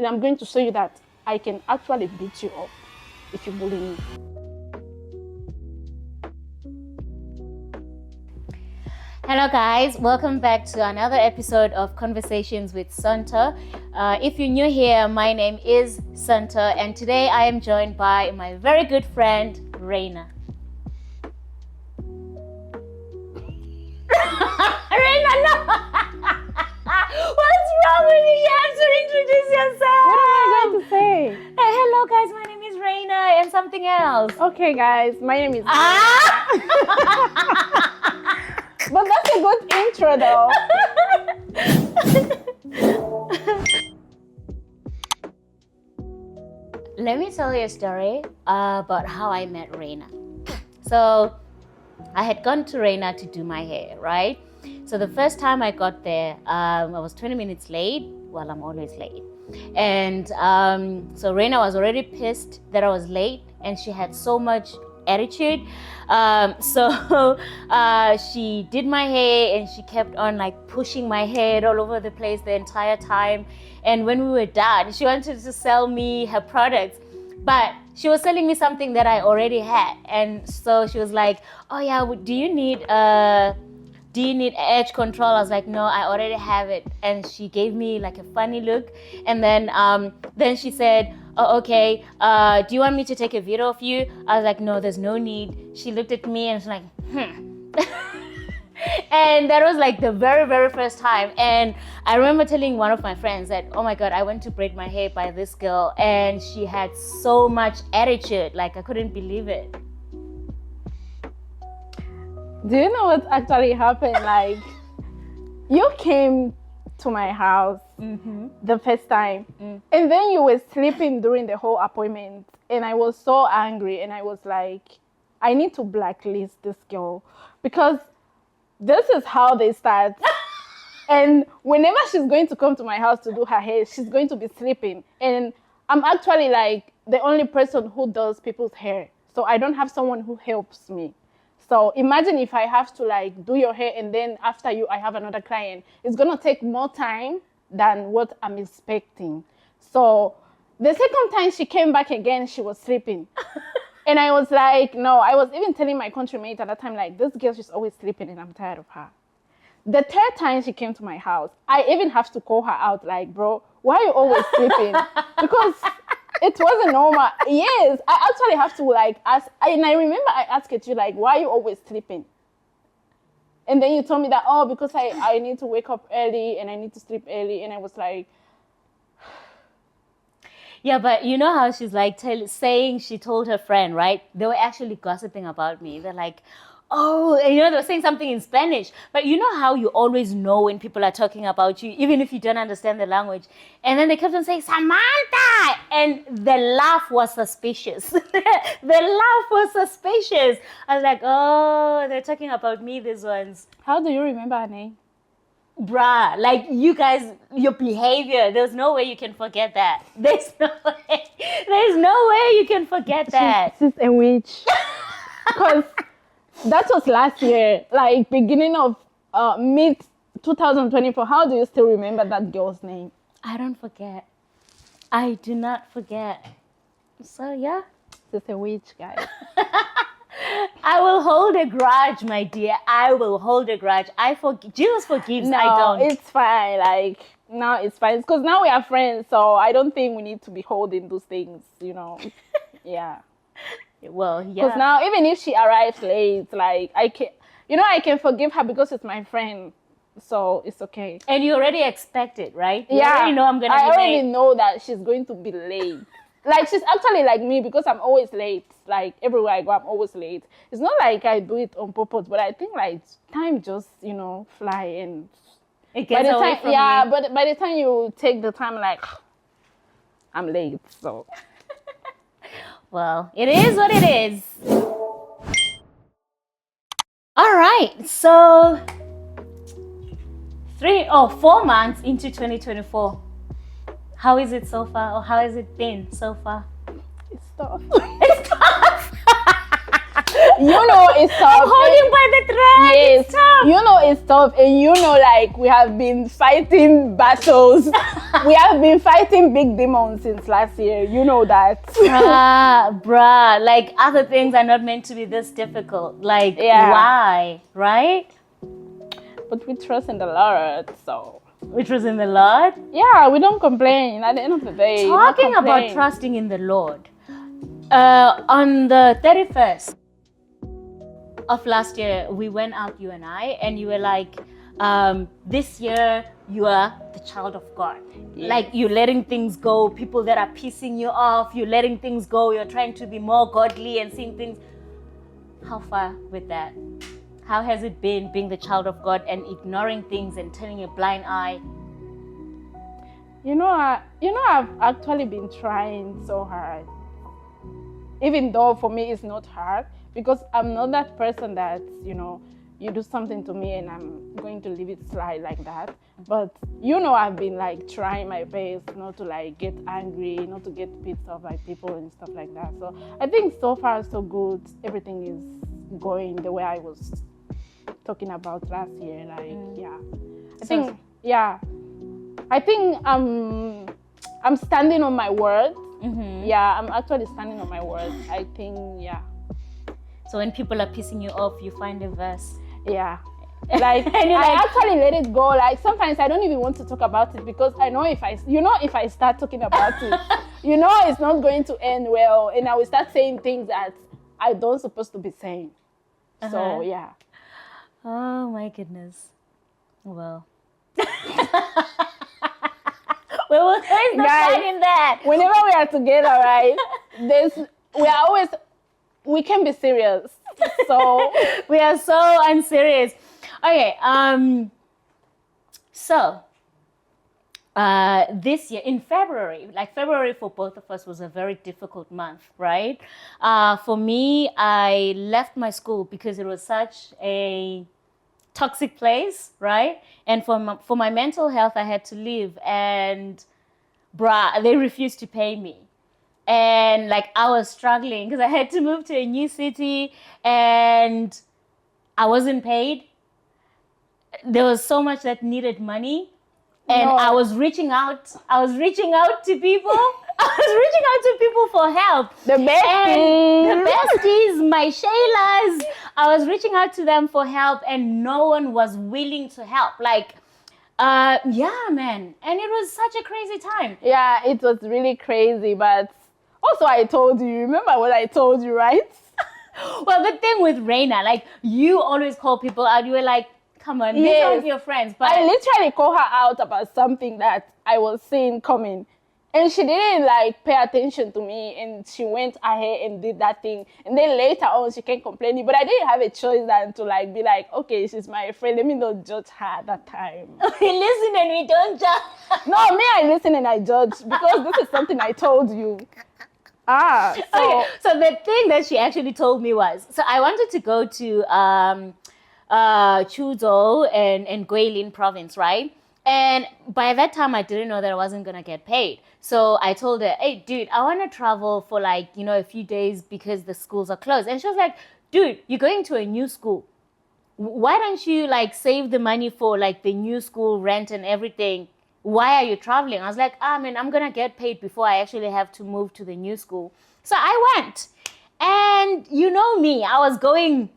and I'm going to show you that I can actually beat you up if you bully me. Hello guys, welcome back to another episode of Conversations with Santa. If you're new here, my name is Santa, and today I am joined by my very good friend, Reina. Reina, no! What's wrong with you? You have to introduce yourself. What am I going to say? Hey, hello guys, my name is Reina and something else. Okay guys, my name is But that's a good intro though. Let me tell you a story about how I met Reina. So I had gone to Reina to do my hair, right? So the first time I got there, I was 20 minutes late. Well, I'm always late. And so Reina was already pissed that I was late, and she had so much attitude. So she did my hair, and she kept on like pushing my hair all over the place the entire time. And when we were done, she wanted to sell me her products, but she was selling me something that I already had. And so she was like, oh yeah, do you need edge control? I was like, no, I already have it. And she gave me like a funny look. And then she said, oh, okay, do you want me to take a video of you? I was like, no, there's no need. She looked at me and she's like, And that was like the very, very first time. And I remember telling one of my friends that, oh my God, I went to braid my hair by this girl, and she had so much attitude. Like, I couldn't believe it. Do you know what actually happened? Like, you came to my house the first time, and then you were sleeping during the whole appointment, and I was so angry, and I was like, I need to blacklist this girl, because this is how they start. And whenever she's going to come to my house to do her hair, she's going to be sleeping, and I'm actually like the only person who does people's hair, so I don't have someone who helps me. So imagine if I have to like do your hair, and then after you, I have another client. It's gonna take more time than what I'm expecting. So the second time she came back again, she was sleeping. And I was like, no, I was even telling my countrymate at that time, like, this girl, she's always sleeping and I'm tired of her. The third time she came to my house, I even have to call her out, like, bro, why are you always sleeping? Because it wasn't normal. Yes, I actually have to like ask. And I remember I asked you like, why are you always sleeping? And then you told me that, oh, because I need to wake up early and I need to sleep early. And I was like, yeah, but you know how she's like saying she told her friend, right? They were actually gossiping about me. They're like, oh, and they were saying something in Spanish. But you know how you always know when people are talking about you, even if you don't understand the language. And then they kept on saying, Samantha! And the laugh was suspicious. The laugh was suspicious. I was like, oh, they're talking about me, these ones. how do you remember her name? Bruh, like you guys, your behavior, there's no way you can forget that. There's no way you can forget that. She's a witch. Because that was last year, like beginning of mid 2024. How do you still remember that girl's name? I don't forget. I do not forget. So yeah. She's a witch, guys. I will hold a grudge, my dear. I will hold a grudge. Jesus forgives, No, I don't. it's fine. Like, now it's fine. Because now we are friends, so I don't think we need to be holding those things, you know. Yeah. Well, yeah. Because now, even if she arrives late, like, I can forgive her because it's my friend. So it's okay. And you already expect it, right? You Yeah. already know I'm going to be I already late. know that she's going to be late. Like, she's actually like me because I'm always late. Like, everywhere I go, I'm always late. It's not like I do it on purpose, but I think, like, time just, fly and... It gets away from yeah, you. but by the time you take the time, like, I'm late, so... Well, it is what it is. All right, so 4 months into 2024. How is it so far, or how has it been so far? It's tough. It's tough. You know it's tough. I'm holding by the thread. Yes, It's tough. you know it's tough, and you know, like, we have been fighting battles. We have been fighting big demons since last year. You know that. Bruh, like other things are not meant to be this difficult. Like, Yeah. why, right? But we trust in the Lord, so. Which was in the Lord. Yeah, we don't complain at the end of the day. Talking not about complain. trusting in the Lord, on the 31st of last year, we went out, you and I, and you were like, this year you are the child of God. Yes. Like, you're letting things go. People that are pissing you off, you're letting things go. You're trying to be more godly and seeing things. How far with that? How has it been being the child of God and ignoring things and turning a blind eye? You know, I've actually been trying so hard. Even though for me it's not hard, because I'm not that person that, you know, you do something to me and I'm going to leave it slide like that. But, you know, I've been like trying my best not to like get angry, not to get pissed off by people and stuff like that. So I think so far so good. Everything is going the way I was talking about last year. Like, yeah. I think I'm standing on my word. Mm-hmm. Yeah, I'm actually standing on my word. I think, yeah. So when people are pissing you off, you find a verse. Yeah. Like, And you're I like, actually let it go. Like, sometimes I don't even want to talk about it because I know if I start talking about it, you know, it's not going to end well. And I will start saying things that I don't supposed to be saying. So, yeah. Oh my goodness. Well. There's no fun in that. Whenever we are together, right, we can be serious. So we are so unserious. Okay, so this year in February, like February for both of us was a very difficult month, right? For me, I left my school because it was such a toxic place, right? And for my mental health, I had to leave, and they refused to pay me. And like I was struggling because I had to move to a new city and I wasn't paid. There was so much that needed money. And No. I was reaching out to people. I was reaching out to people for help. The besties, my Shaylas. I was reaching out to them for help and no one was willing to help. Like, yeah, man. And it was such a crazy time. Yeah, it was really crazy. But also I told you, remember what I told you, right? Well, the thing with Reina, like, you always call people out. You were like, come on, these aren't your friends. But I literally called her out about something that I was seeing coming. And she didn't like pay attention to me, and she went ahead and did that thing. And then later on, she came complaining, but I didn't have a choice than to like be like, okay, she's my friend. Let me not judge her at that time. We listen and we don't judge. No, me, I listen and I judge because this is something I told you. Okay, so the thing that she actually told me was, so I wanted to go to Chuzhou and Guilin province, right? And by that time, I didn't know that I wasn't going to get paid. So I told her, hey, dude, I want to travel for like, you know, a few days because the schools are closed. And she was like, dude, you're going to a new school. Why don't you like save the money for like the new school rent and everything? Why are you traveling? I was like, man, I'm going to get paid before I actually have to move to the new school. So I went. And you know me, I was going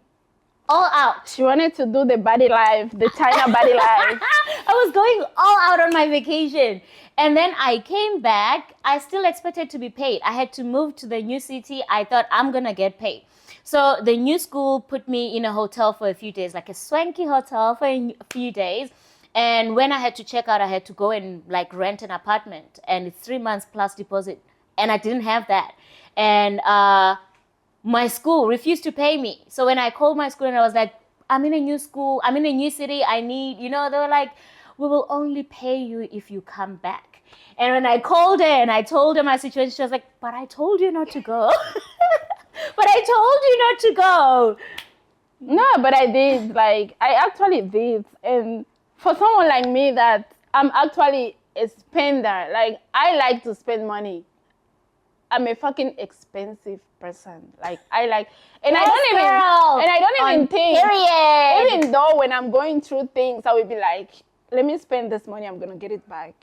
all out. She wanted to do the body life, the China body life. I was going all out on my vacation. And then I came back. I still expected to be paid. I had to move to the new city. I thought I'm going to get paid. So the new school put me in a hotel for a few days, like a swanky hotel for a few days. And when I had to check out, I had to go and like rent an apartment. And it's 3 months plus deposit. And I didn't have that. And my school refused to pay me. So when I called my school and I was like, I'm in a new school, I'm in a new city, I need, you know, they were like, we will only pay you if you come back. And when I called her and I told her my situation, she was like, but I told you not to go. But I told you not to go. No, but I did. Like, I actually did. And for someone like me that I'm actually a spender, like, I like to spend money. I'm a fucking expensive person. Like I like, and Yes, I don't even think. Period. Even though when I'm going through things, I will be like, let me spend this money. I'm gonna get it back.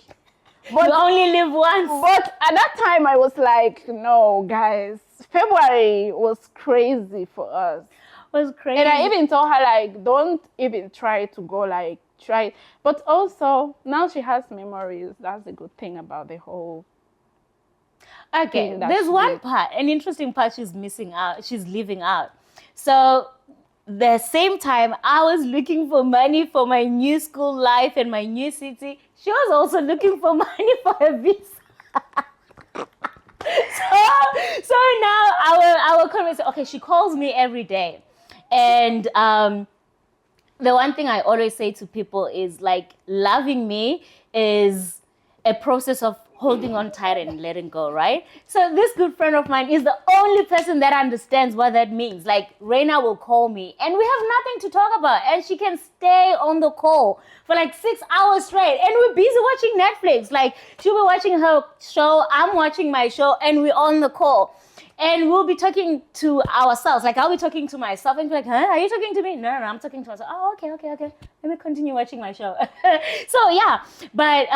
But you only live once. But at that time, I was like, no, guys. February was crazy for us. Was crazy. And I even told her, like, don't even try to go, like, try. But also, now she has memories. That's the good thing about the whole. Okay, there's one part, an interesting part she's missing out. She's leaving out. So, the same time I was looking for money for my new school life and my new city, she was also looking for money for her visa. so now our conversation. Okay, she calls me every day, and the one thing I always say to people is like loving me is a process of holding on tight and letting go, right? So this good friend of mine is the only person that understands what that means. Like Reina will call me and we have nothing to talk about and she can stay on the call for like 6 hours straight and we're busy watching Netflix. Like she'll be watching her show, I'm watching my show and we're on the call. And we'll be talking to ourselves. Like I'll be talking to myself and be like, huh, are you talking to me? No, I'm talking to myself. Oh, okay. Let me continue watching my show. So yeah, but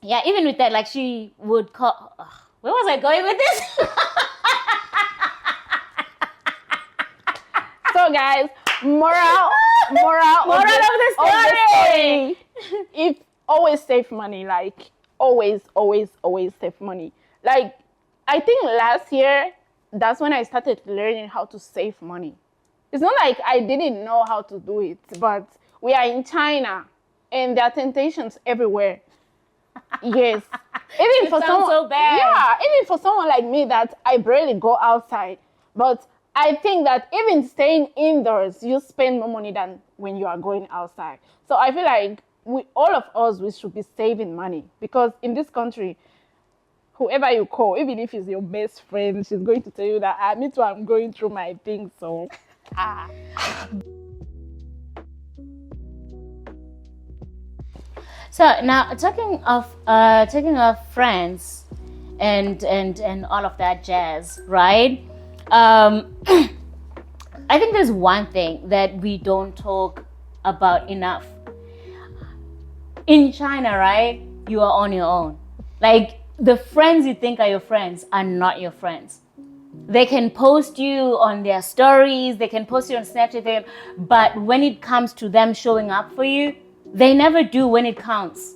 yeah, even with that, like she would call. Where was I going with this? So guys, moral of the story. If always save money, like always save money. Like I think last year, that's when I started learning how to save money. It's not like I didn't know how to do it, but we are in China and there are temptations everywhere. Yes. Even for someone so bad. Yeah, even for someone like me that I barely go outside. But I think that even staying indoors, you spend more money than when you are going outside. So I feel like all of us, we should be saving money because in this country, whoever you call, even if it's your best friend, she's going to tell you that me too, I'm going through my thing. So So now talking of friends and all of that jazz, right? I think there's one thing that we don't talk about enough. In China, right? You are on your own. Like the friends you think are your friends are not your friends. They can post you on their stories, they can post you on Snapchat, but when it comes to them showing up for you, they never do when it counts.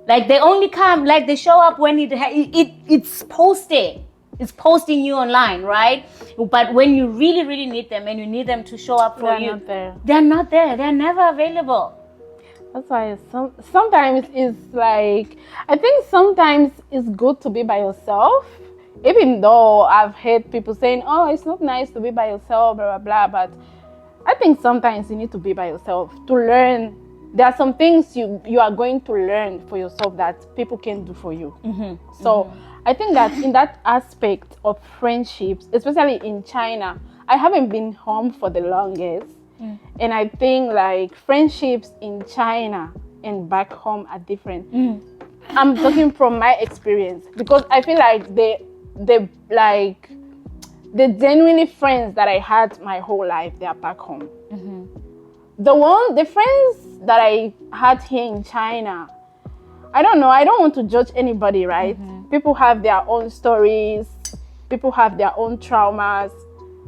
Like they only come, like they show up when it's posted. It's posting you online, right? But when you really, really need them and you need them to show up for you, they're not there. They're never available. That's why sometimes it's like, I think sometimes it's good to be by yourself. Even though I've heard people saying, oh, it's not nice to be by yourself, blah, blah, blah. But I think sometimes you need to be by yourself to learn. There are some things you are going to learn for yourself that people can do for you. Mm-hmm. So I think that in that aspect of friendships, especially in China, I haven't been home for the longest. And I think like friendships in China and back home are different. I'm talking from my experience because I feel like the genuinely friends that I had my whole life, they are back home. The friends that I had here in China, I don't know, I don't want to judge anybody, right? People have their own stories, people have their own traumas,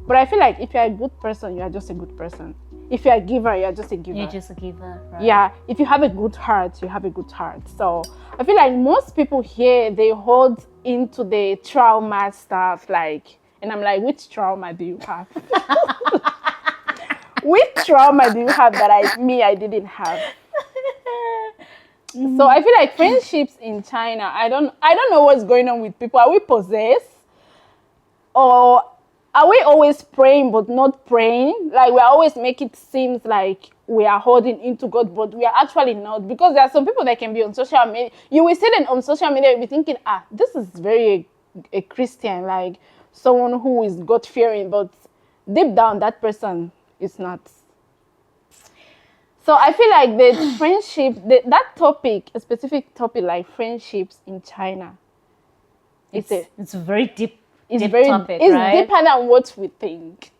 but I feel like if you're a good person, you are just a good person. If you're a giver, you're just a giver. You're just a giver, right? Yeah, if you have a good heart, you have a good heart. So I feel like most people here, they hold into the trauma stuff, like, and I'm like, which trauma do you have? Which trauma do you have that I didn't have? So I feel like friendships in China, I don't know what's going on with people. Are we possessed? Or are we always praying but not praying? Like we always make it seem like we are holding into God, but we are actually not. Because there are some people that can be on social media. You will see them on social media, you'll be thinking, this is very a Christian, like someone who is God-fearing, but deep down that person is not. So I feel like the friendship, that topic, a specific topic like friendships in China, It's a very deep topic, it's right? deeper than what we think.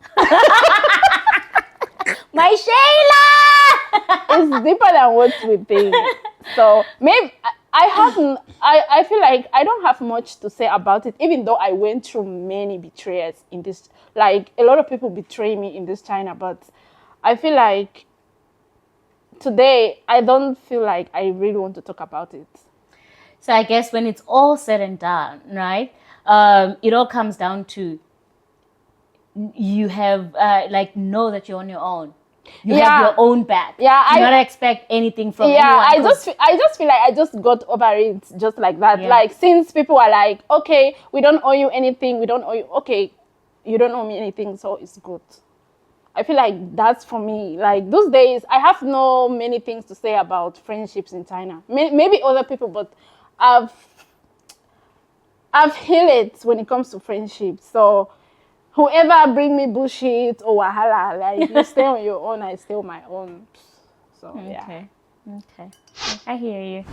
My Shayla! It's deeper than what we think. So maybe I feel like I don't have much to say about it, even though I went through many betrayals in this. Like, a lot of people betray me in this China, but I feel like today I don't feel like I really want to talk about it. So I guess when it's all said and done, right? It all comes down to you have know that you're on your own. You have your own back. Yeah, I not expect anything from anyone. I just feel like I just got over it just like that. Yeah. Like, since people are like, okay, we don't owe you anything, we don't owe you. Okay, you don't owe me anything, so it's good. I feel like that's for me. Like, those days, I have no many things to say about friendships in China. Maybe other people, but I've healed it when it comes to friendships. So whoever bring me bullshit or wahala, like, you stay on your own, I stay on my own. So yeah. Okay. I hear you.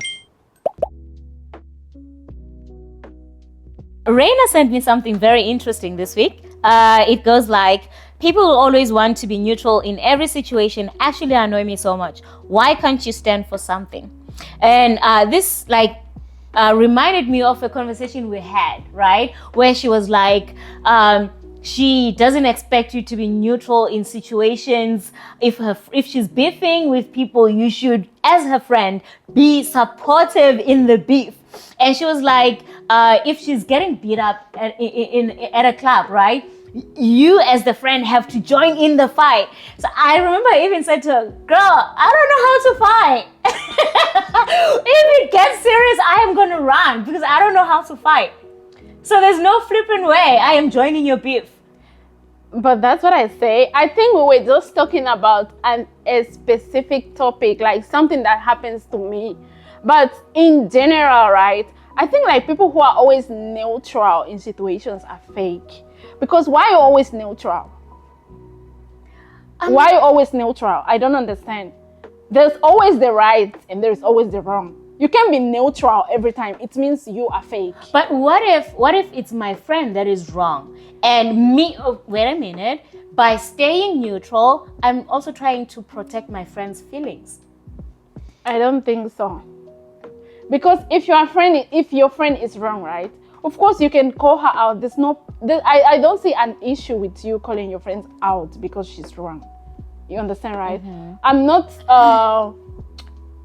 Reina sent me something very interesting this week. It goes like, people will always want to be neutral in every situation actually annoy me so much. Why can't you stand for something? And this reminded me of a conversation we had, right? Where she was like, she doesn't expect you to be neutral in situations. If she's beefing with people, you should, as her friend, be supportive in the beef. And she was like, if she's getting beat up at a club, right? You as the friend have to join in the fight. So I remember I even said to her, girl, I don't know how to fight. If it gets serious, I am going to run because I don't know how to fight. So there's no flipping way I am joining your beef. But that's what I say. I think we were just talking about a specific topic, like something that happens to me. But in general, right, I think like people who are always neutral in situations are fake. Because why are you always neutral? Why are you always neutral? I don't understand. There's always the right and there's always the wrong. You can't be neutral every time. It means you are fake. But what if it's my friend that is wrong? And me, wait a minute, by staying neutral, I'm also trying to protect my friend's feelings. I don't think so. Because if your friend is wrong, right? Of course, you can call her out. I don't see an issue with you calling your friends out because she's wrong. You understand, right? Mm-hmm.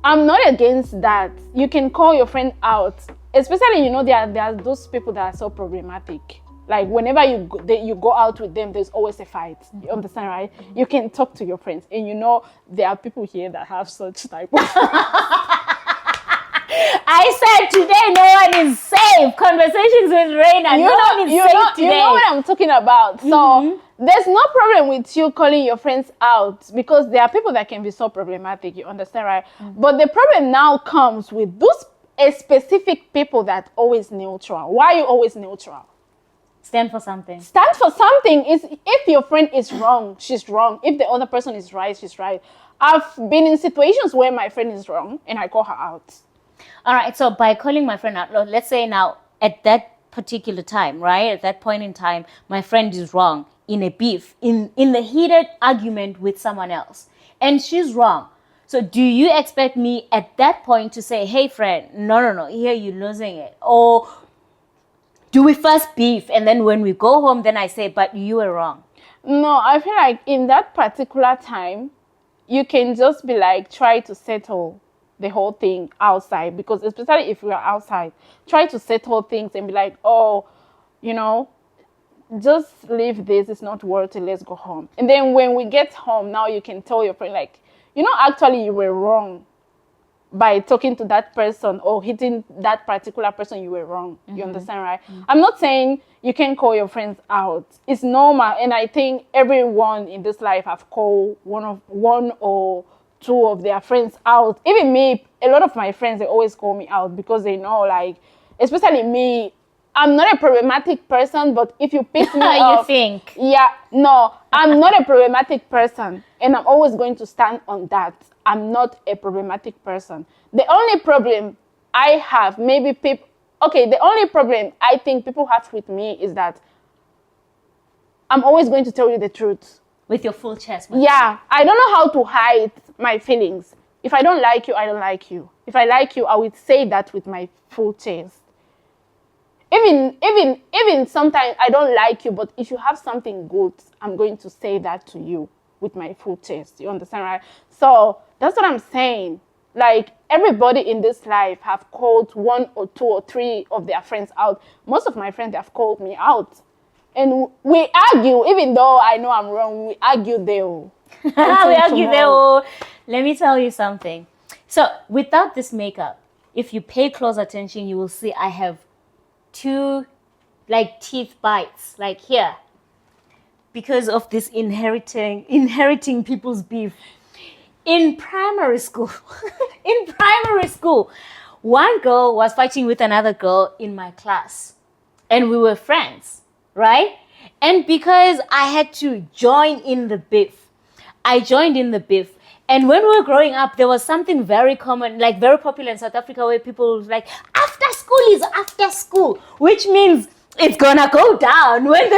I'm not against that. You can call your friend out, especially there are those people that are so problematic. Like, whenever you go out with them, there's always a fight. You understand, right? Mm-hmm. You can talk to your friends, and there are people here that have such type of. I said today no one is safe. Conversations with Reina. No one is safe today. You know what I'm talking about. So there's no problem with you calling your friends out because there are people that can be so problematic. You understand, right? Mm-hmm. But the problem now comes with those specific people that always neutral. Why are you always neutral? Stand for something. Stand for something. Is if your friend is wrong, she's wrong. If the other person is right, she's right. I've been in situations where my friend is wrong and I call her out. All right, so by calling my friend out, let's say now at that particular time, right? At that point in time, my friend is wrong in a beef, in the heated argument with someone else, and she's wrong. So do you expect me at that point to say, hey friend, no, here you're losing it? Or do we first beef and then when we go home, then I say, but you were wrong? No, I feel like in that particular time, you can just be like, try to settle the whole thing outside, because especially if we are outside, try to settle things and be like, oh, just leave this, it's not worth it, let's go home. And then when we get home, now you can tell your friend like, actually you were wrong by talking to that person or hitting that particular person. You were wrong. Mm-hmm. You understand, right? Mm-hmm. I'm not saying you can call your friends out. It's normal, and I think everyone in this life have called one or two of their friends out. Even me, a lot of my friends, they always call me out because they know, like, especially me, I'm not a problematic person, but if you piss me off... You think? Yeah, no, I'm not a problematic person, and I'm always going to stand on that. I'm not a problematic person. The only problem I have, maybe people... okay, the only problem I think people have with me is that I'm always going to tell you the truth. With your full chest. Yeah, I don't know how to hide my feelings. If I don't like you, I don't like you. If I like you, I will say that with my full chest. Even sometimes I don't like you, but if you have something good, I'm going to say that to you with my full chest. You understand, right? So that's what I'm saying. Like, everybody in this life have called 1 or 2 or 3 of their friends out. Most of my friends have called me out. And we argue, even though I know I'm wrong, we argue there. We argue there. Let me tell you something. So without this makeup, if you pay close attention, you will see I have 2 like teeth bites, like here, because of this inheriting people's beef. In primary school, one girl was fighting with another girl in my class, and we were friends, right? And because I had to join in the beef, I joined in the beef. And when we were growing up, there was something very common, like very popular in South Africa, where people were like, after school is after school, which means it's gonna go down. When the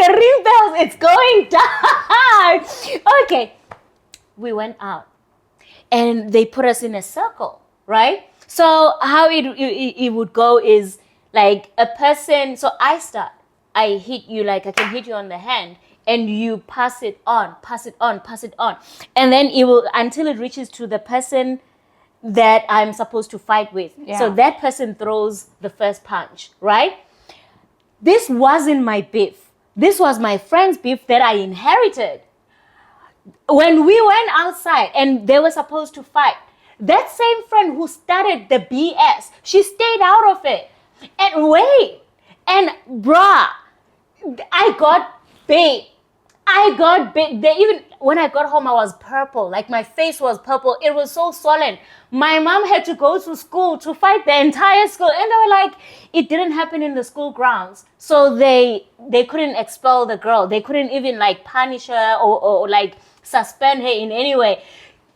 ring bells, it's going down. Okay. We went out and they put us in a circle, right? So how it would go is like a person, so I hit you, like I can hit you on the hand, and you pass it on. And then it will, until it reaches to the person that I'm supposed to fight with. Yeah. So that person throws the first punch, right? This wasn't my beef. This was my friend's beef that I inherited. When we went outside and they were supposed to fight, that same friend who started the BS, she stayed out of it. And wait, and bruh, I got bit. They even, when I got home, I was purple. Like my face was purple. It was so swollen. My mom had to go to school to fight the entire school. And they were like, it didn't happen in the school grounds. So they couldn't expel the girl. They couldn't even like punish her or like suspend her in any way.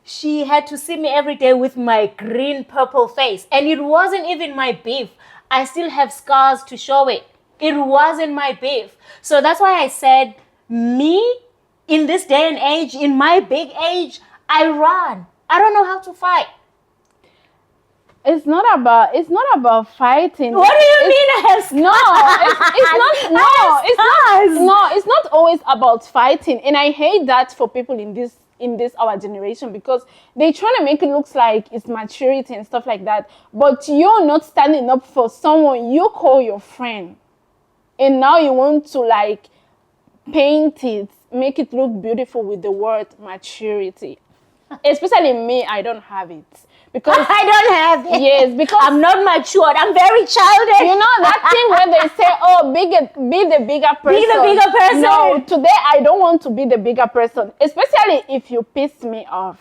She had to see me every day with my green purple face. And it wasn't even my beef. I still have scars to show it. It wasn't my beef. So that's why I said, me, in this day and age, in my big age, I run. I don't know how to fight. It's not about fighting. What do you mean I have scars? It's not always about fighting. And I hate that for people in this our generation, because they trying to make it look like it's maturity and stuff like that. But you're not standing up for someone you call your friend. And now you want to like paint it, make it look beautiful with the word maturity. Especially me, I don't have it. Because I don't have it. Yes, because I'm not matured. I'm very childish. You know that thing where they say, "Oh, be the bigger person." Be the bigger person. No, today I don't want to be the bigger person. Especially if you piss me off.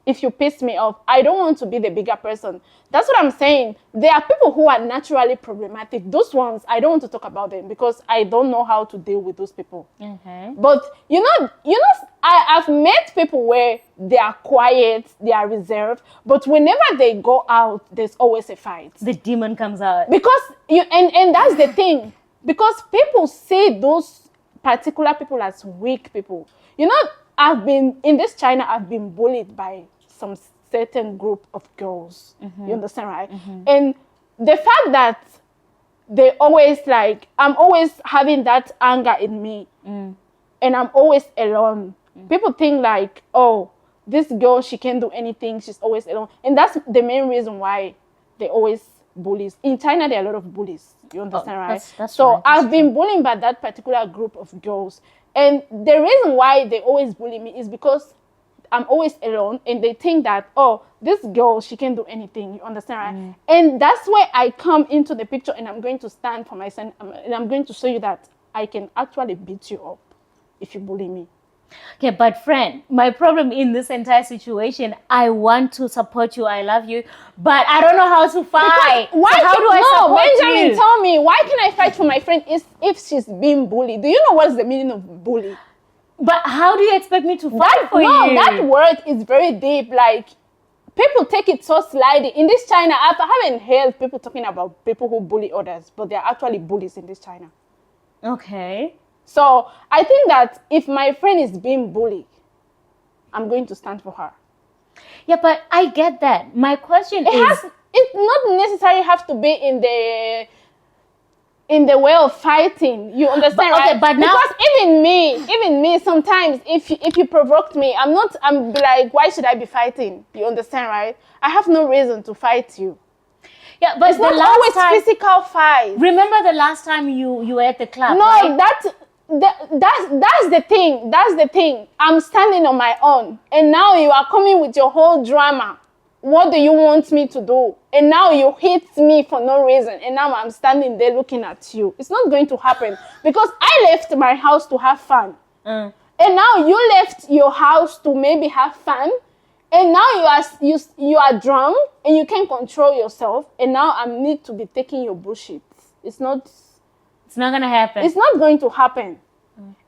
If you piss me off, I don't want to be the bigger person. That's what I'm saying. There are people who are naturally problematic. Those ones, I don't want to talk about them because I don't know how to deal with those people. Mm-hmm. But you know, I've met people where they are quiet, they are reserved, but whenever they go out, there's always a fight. The demon comes out. Because and that's the thing. Because people see those particular people as weak people. You know, I've been bullied by some certain group of girls. Mm-hmm. You understand, right? Mm-hmm. And the fact that they always like, I'm always having that anger in me, and I'm always alone. People think like, oh, this girl, she can't do anything, she's always alone. And that's the main reason why they always bullies. In China, there are a lot of bullies. You understand, right? That's so right. I've been bullied by that particular group of girls. And the reason why they always bully me is because I'm always alone, and they think that, oh, this girl, she can't do anything. You understand, right? And that's where I come into the picture, and I'm going to stand for myself, and I'm going to show you that I can actually beat you up if you bully me. Okay, but friend, my problem in this entire situation, I want to support you, I love you, but I don't know how to fight. Benjamin, tell me, why can I fight for my friend if she's being bullied? Do you know what's the meaning of bully? But how do you expect me to fight for you? No, that word is very deep. Like, people take it so slightly. In this China, I haven't heard people talking about people who bully others, but they're actually bullies in this China. Okay. So I think that if my friend is being bullied, I'm going to stand for her. Yeah, but I get that. My question It not necessarily have to be in the way of fighting. You understand, okay, right? but now, because even me, sometimes if you provoked me, I'm like, why should I be fighting? You understand, right? I have no reason to fight you. yeah, but It's not always physical fight. Remember the last time you were at the club? No, right? that's the thing. That's the thing. I'm standing on my own, and now you are coming with your whole drama. What do you want me to do? And now you hit me for no reason, and now I'm standing there looking at you. It's not going to happen because I left my house to have fun, and now you left your house to maybe have fun, and now you are drunk and you can't control yourself, and now I need to be taking your bullshit. It's not gonna happen. It's not going to happen.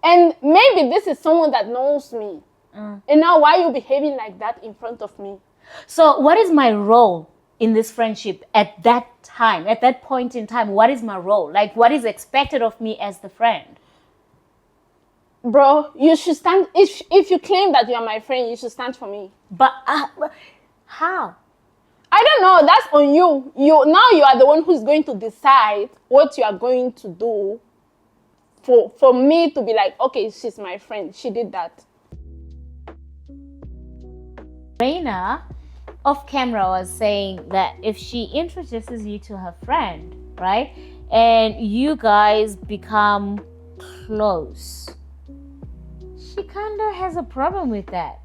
And maybe this is someone that knows me, and now why are you behaving like that in front of me? So what is my role in this friendship at that time, at that point in time? What is my role? Like, what is expected of me as the friend? Bro, you should stand. If you claim that you are my friend, you should stand for me. But how? I don't know. That's on you. You are the one who's going to decide what you are going to do for me to be like, okay, she's my friend. She did that. Reina, off camera, was saying that if she introduces you to her friend, right, and you guys become close, she kind of has a problem with that.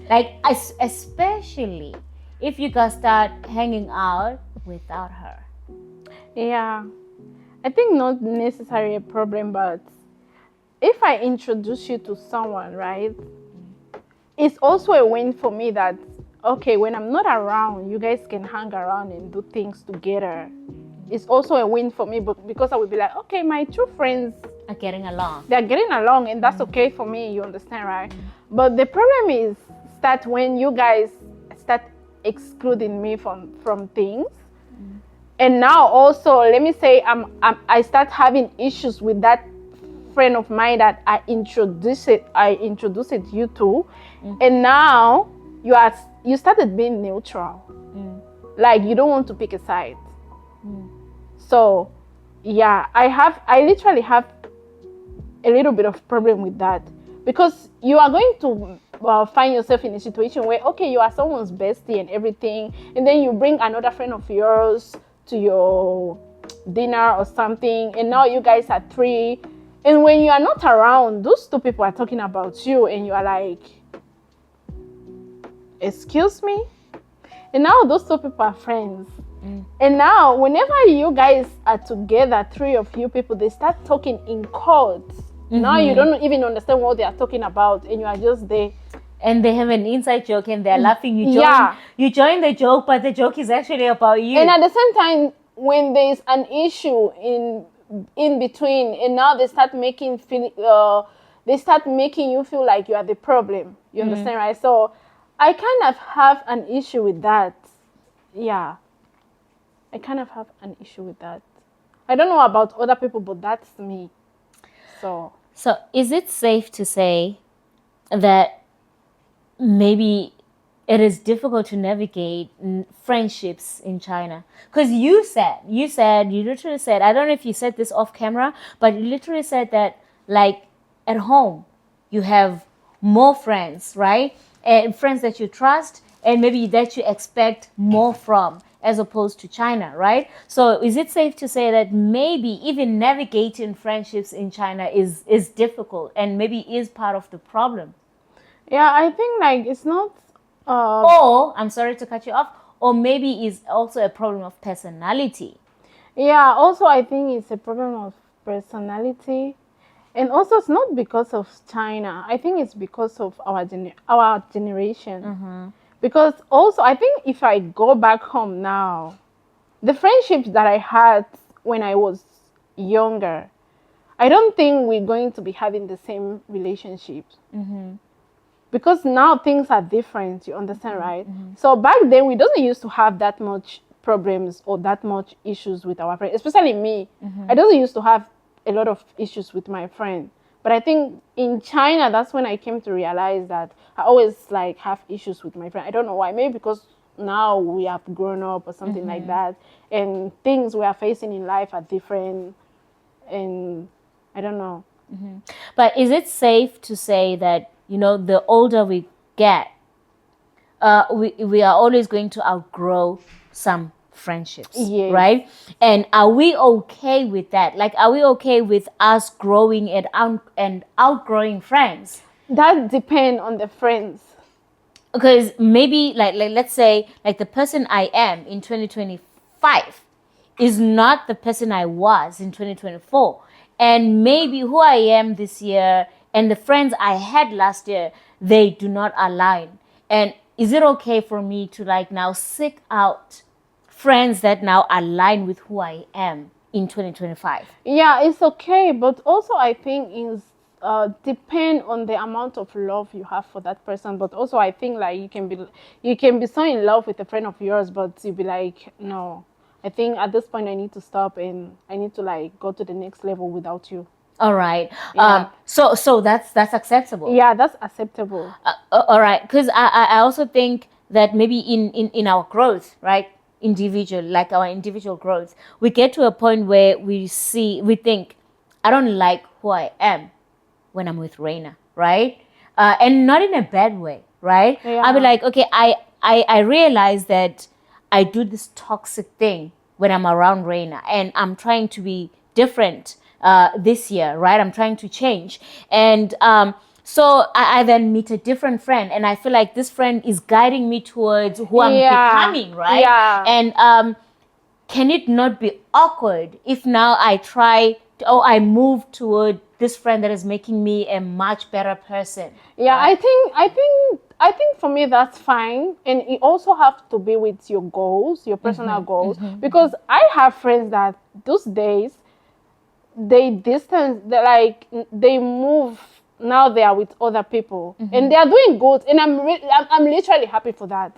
Like, especially if you guys start hanging out without her. Yeah, I think not necessarily a problem, but if I introduce you to someone, right, it's also a win for me that, okay, when I'm not around, you guys can hang around and do things together. It's also a win for me because I will be like, okay, my true friends are getting along. They're getting along, and that's okay for me, you understand, right? But the problem is that when you guys start excluding me from things, and now also, let me say, I start having issues with that friend of mine that I introduced you to, and now you started being neutral, like you don't want to pick a side. So yeah, I literally have a little bit of problem with that, because you are going to find yourself in a situation where, okay, you are someone's bestie and everything, and then you bring another friend of yours to your dinner or something, and now you guys are three, and when you are not around, those two people are talking about you, and you are like, excuse me? And now those two people are friends. And now whenever you guys are together, three of you people, they start talking in codes. Now you don't even understand what they are talking about, and you are just there. And they have an inside joke and they're laughing. You join the joke, but the joke is actually about you. And at the same time, when there is an issue in between, and now they start making you feel like you are the problem. You understand, right? So I kind of have an issue with that. Yeah. I kind of have an issue with that. I don't know about other people, but that's me. So is it safe to say that maybe it is difficult to navigate friendships in China? Because you literally said, I don't know if you said this off camera, but you literally said that, like, at home, you have more friends, right? And friends that you trust and maybe that you expect more from, as opposed to China, right? So is it safe to say that maybe even navigating friendships in China is difficult and maybe is part of the problem? Yeah, I think like it's not... or, I'm sorry to cut you off, or maybe it's also a problem of personality. Yeah, also I think it's a problem of personality. And also it's not because of China. I think it's because of our generation. Because also, I think if I go back home now, the friendships that I had when I was younger, I don't think we're going to be having the same relationships. because now things are different, you understand, right? So back then we doesn't used to have that much problems or that much issues with our friends, especially me. I doesn't used to have a lot of issues with my friend. But I think in China, that's when I came to realize that I always like have issues with my friend. I don't know why. Maybe because now we have grown up or something like that, and things we are facing in life are different, and I don't know. But is it safe to say that, you know, the older we get, we are always going to outgrow some friendships, Yes. right? And are we okay with that? Like, are we okay with us growing and outgrowing friends? That depends on the friends. Because maybe like let's say like the person I am in 2025 is not the person I was in 2024, and maybe who I am this year and the friends I had last year, they do not align. And is it okay for me to like now seek out friends that now align with who I am in 2025? Yeah, it's okay, but also I think is depend on the amount of love you have for that person. But also I think like you can be so in love with a friend of yours, but you be like, no, I think at this point I need to stop and I need to like go to the next level without you. All right. Yeah. So that's acceptable. Yeah, that's acceptable. All right, because I also think that maybe in our growth, right, our individual growth, we get to a point where we think, I don't like who I am when I'm with Reina, right? And not in a bad way, right? Yeah. I'll be like, okay, I realize that I do this toxic thing when I'm around Reina, and I'm trying to be different this year, right? I'm trying to change. And so I then meet a different friend, and I feel like this friend is guiding me towards who I'm becoming, right? Yeah. And can it not be awkward if now I move toward this friend that is making me a much better person? Yeah, right? I think for me that's fine, and it also have to be with your goals, your personal goals, because I have friends that those days they move, now they are with other people and they are doing good, and I'm literally happy for that.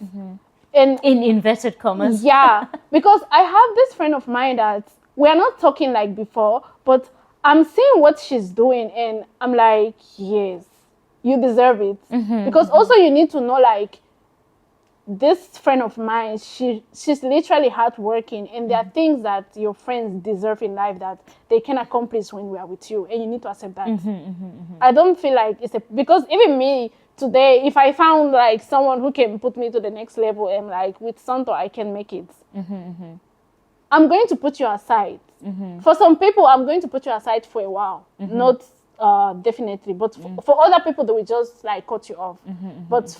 And in inverted commas. yeah, because I have this friend of mine that we are not talking like before, but I'm seeing what she's doing and I'm like, yes, you deserve it. Because also you need to know, like, this friend of mine, she's literally hardworking, and there are things that your friends deserve in life that they can accomplish when we are with you, and you need to accept that. I don't feel like because even me today, if I found like someone who can put me to the next level and like with Santo I can make it, I'm going to put you aside. For some people, I'm going to put you aside for a while, not definitely, but for other people, they will just like cut you off. But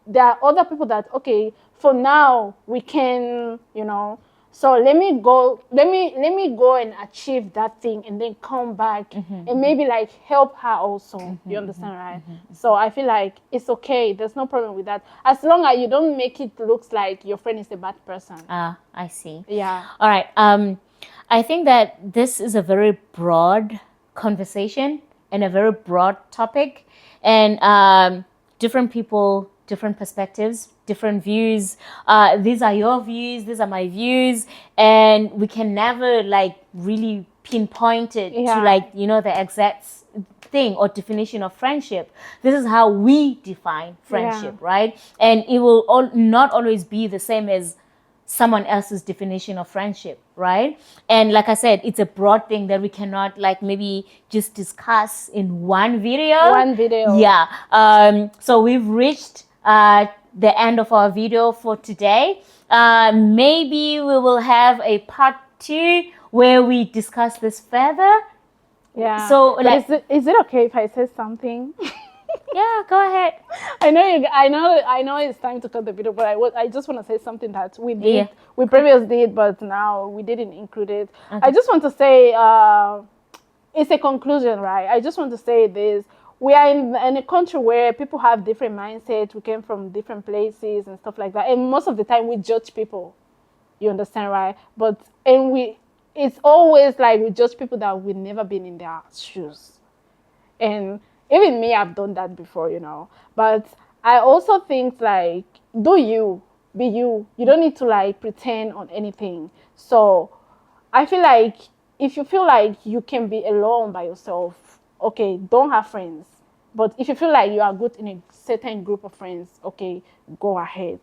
there are other people that, okay, for now we can, so let me go and achieve that thing and then come back and maybe like help her also. You understand, right? So I feel like it's okay. There's no problem with that, as long as you don't make it looks like your friend is a bad person. I see. Yeah. All right. I think that this is a very broad conversation and a very broad topic, and different people, different perspectives, different views. These are your views, these are my views, and we can never like really pinpoint it to like, the exact thing or definition of friendship. This is how we define friendship, right? And it will not always be the same as someone else's definition of friendship, right? And like I said, it's a broad thing that we cannot like maybe just discuss in one video. Yeah. So we've reached the end of our video for today. Maybe we will have a part 2 where we discuss this further. Yeah. So like, is it okay if I say something? Yeah, go ahead. I know it's time to cut the video, but I just want to say something that we did. We previously did, but now we didn't include it. Okay. I just want to say it's a conclusion, right? I just want to say this. We are in a country where people have different mindsets. We came from different places and stuff like that. And most of the time we judge people. You understand, right? It's always like we judge people that we've never been in their shoes. And even me, I've done that before, you know. But I also think like, do you, be you. You don't need to like pretend on anything. So I feel like if you feel like you can be alone by yourself, okay, don't have friends. But if you feel like you are good in a certain group of friends, okay, go ahead.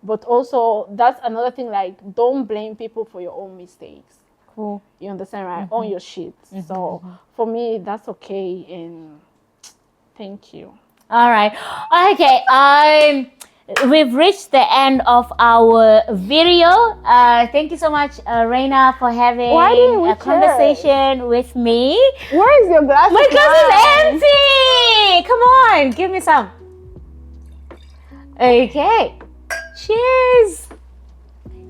But also, that's another thing, like, don't blame people for your own mistakes. Cool. You understand, right? On your shit. So for me, that's okay. And thank you. All right. Okay. We've reached the end of our video. Thank you so much, Reina, for having Why didn't we a conversation with me. Where is your glass? My glass is empty. Come on, give me some. Okay. Cheers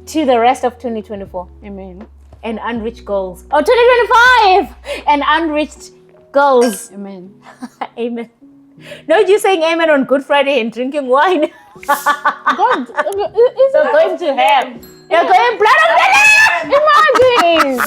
to the rest of 2024. Amen. And unreached goals. Oh, 2025 and unreached goals. Amen. Amen. No, you saying amen on Good Friday and drinking wine. God, So going to hell. You're going blood of the lamb. Imagine.